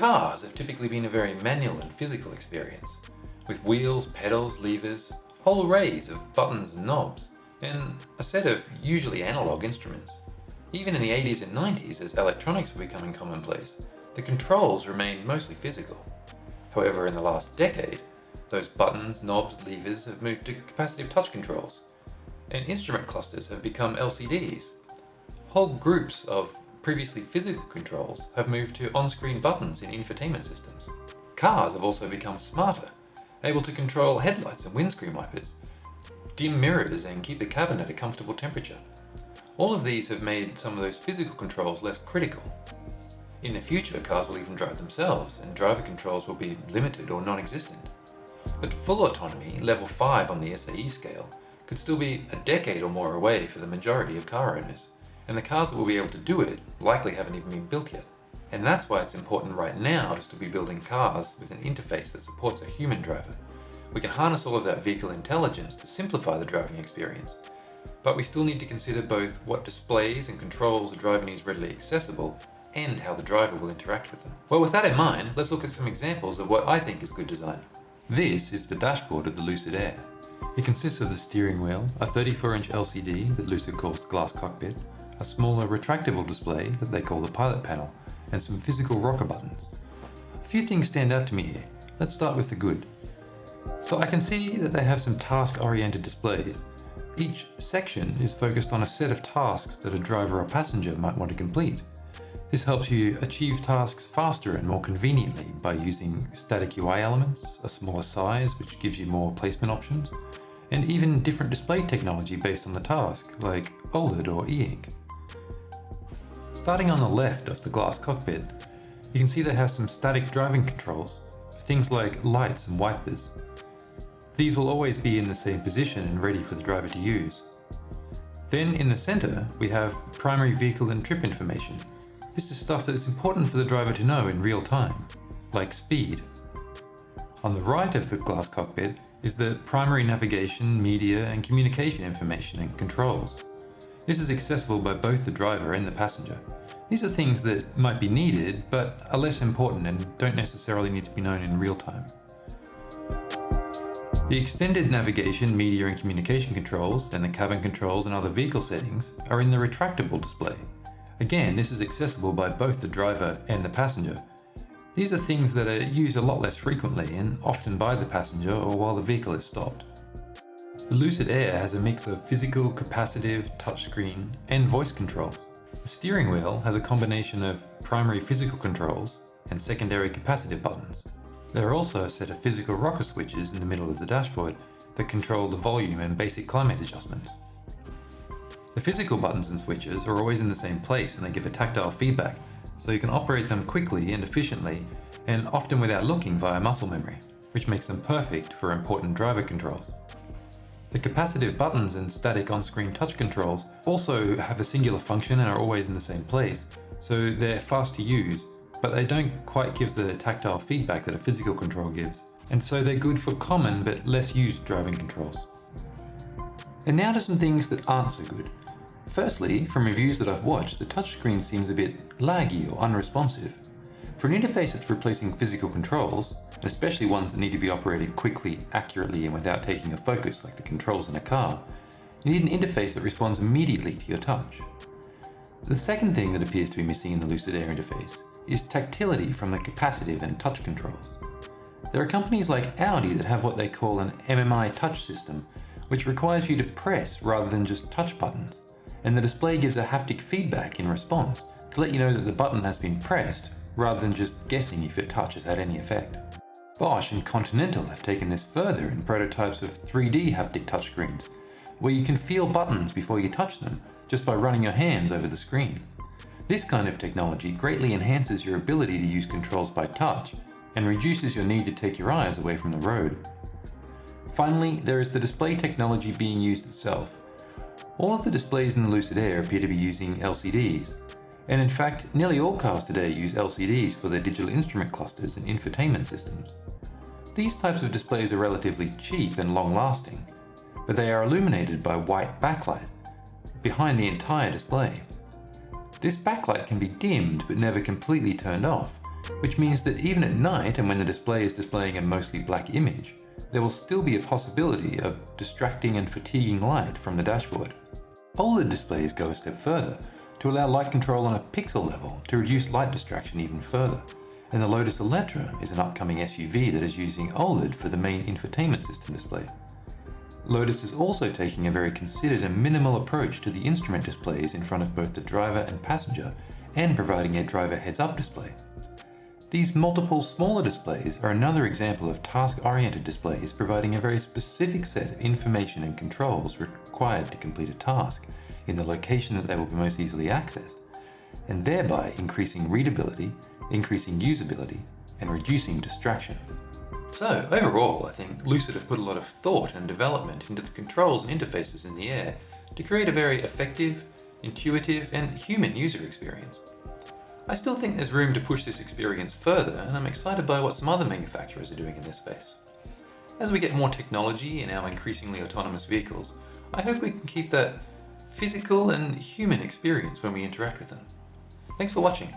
Cars have typically been a very manual and physical experience, with wheels, pedals, levers, whole arrays of buttons and knobs, and a set of usually analog instruments. Even in the 80s and 90s, as electronics were becoming commonplace, the controls remained mostly physical. However, in the last decade, those buttons, knobs, levers have moved to capacitive touch controls, and instrument clusters have become LCDs. Whole groups of previously physical controls have moved to on-screen buttons in infotainment systems. Cars have also become smarter, able to control headlights and windscreen wipers, dim mirrors, and keep the cabin at a comfortable temperature. All of these have made some of those physical controls less critical. In the future, cars will even drive themselves, and driver controls will be limited or non-existent. But full autonomy, level 5 on the SAE scale, could still be a decade or more away for the majority of car owners, and the cars that will be able to do it likely haven't even been built yet. And that's why it's important right now to still be building cars with an interface that supports a human driver. We can harness all of that vehicle intelligence to simplify the driving experience, but we still need to consider both what displays and controls a driver needs readily accessible and how the driver will interact with them. Well, with that in mind, let's look at some examples of what I think is good design. This is the dashboard of the Lucid Air. It consists of the steering wheel, a 34-inch LCD that Lucid calls the glass cockpit, a smaller retractable display that they call the pilot panel, and some physical rocker buttons. A few things stand out to me here. Let's start with the good. So I can see that they have some task-oriented displays. Each section is focused on a set of tasks that a driver or passenger might want to complete. This helps you achieve tasks faster and more conveniently by using static UI elements, a smaller size which gives you more placement options, and even different display technology based on the task, like OLED or e-ink. Starting on the left of the glass cockpit, you can see they have some static driving controls for things like lights and wipers. These will always be in the same position and ready for the driver to use. Then in the center, we have primary vehicle and trip information. This is stuff that is important for the driver to know in real time, like speed. On the right of the glass cockpit is the primary navigation, media, and communication information and controls. This is accessible by both the driver and the passenger. These are things that might be needed, but are less important and don't necessarily need to be known in real time. The extended navigation, media, and communication controls, and the cabin controls and other vehicle settings are in the retractable display. Again, this is accessible by both the driver and the passenger. These are things that are used a lot less frequently and often by the passenger or while the vehicle is stopped. The Lucid Air has a mix of physical, capacitive, touchscreen, and voice controls. The steering wheel has a combination of primary physical controls and secondary capacitive buttons. There are also a set of physical rocker switches in the middle of the dashboard that control the volume and basic climate adjustments. The physical buttons and switches are always in the same place and they give a tactile feedback, so you can operate them quickly and efficiently, and often without looking via muscle memory, which makes them perfect for important driver controls. The capacitive buttons and static on-screen touch controls also have a singular function and are always in the same place, so they're fast to use, but they don't quite give the tactile feedback that a physical control gives, and so they're good for common but less used driving controls. And now to some things that aren't so good. Firstly, from reviews that I've watched, the touchscreen seems a bit laggy or unresponsive. For an interface that's replacing physical controls, and especially ones that need to be operated quickly, accurately, and without taking a focus like the controls in a car, you need an interface that responds immediately to your touch. The second thing that appears to be missing in the Lucid Air interface is tactility from the capacitive and touch controls. There are companies like Audi that have what they call an MMI touch system, which requires you to press rather than just touch buttons, and the display gives a haptic feedback in response to let you know that the button has been pressed rather than just guessing if your touch has had any effect. Bosch and Continental have taken this further in prototypes of 3D haptic touchscreens, where you can feel buttons before you touch them just by running your hands over the screen. This kind of technology greatly enhances your ability to use controls by touch and reduces your need to take your eyes away from the road. Finally, there is the display technology being used itself. All of the displays in the Lucid Air appear to be using LCDs, and in fact, nearly all cars today use LCDs for their digital instrument clusters and infotainment systems. These types of displays are relatively cheap and long-lasting, but they are illuminated by white backlight behind the entire display. This backlight can be dimmed but never completely turned off, which means that even at night and when the display is displaying a mostly black image, there will still be a possibility of distracting and fatiguing light from the dashboard. OLED displays go a step further to allow light control on a pixel level to reduce light distraction even further. And the Lotus Eletre is an upcoming SUV that is using OLED for the main infotainment system display. Lotus is also taking a very considered and minimal approach to the instrument displays in front of both the driver and passenger, and providing a driver heads-up display. These multiple smaller displays are another example of task-oriented displays providing a very specific set of information and controls required to complete a task in the location that they will be most easily accessed, and thereby increasing readability, increasing usability, and reducing distraction. So overall, I think Lucid have put a lot of thought and development into the controls and interfaces in the Air to create a very effective, intuitive, and human user experience. I still think there's room to push this experience further, and I'm excited by what some other manufacturers are doing in this space. As we get more technology in our increasingly autonomous vehicles, I hope we can keep that physical and human experience when we interact with them. Thanks for watching.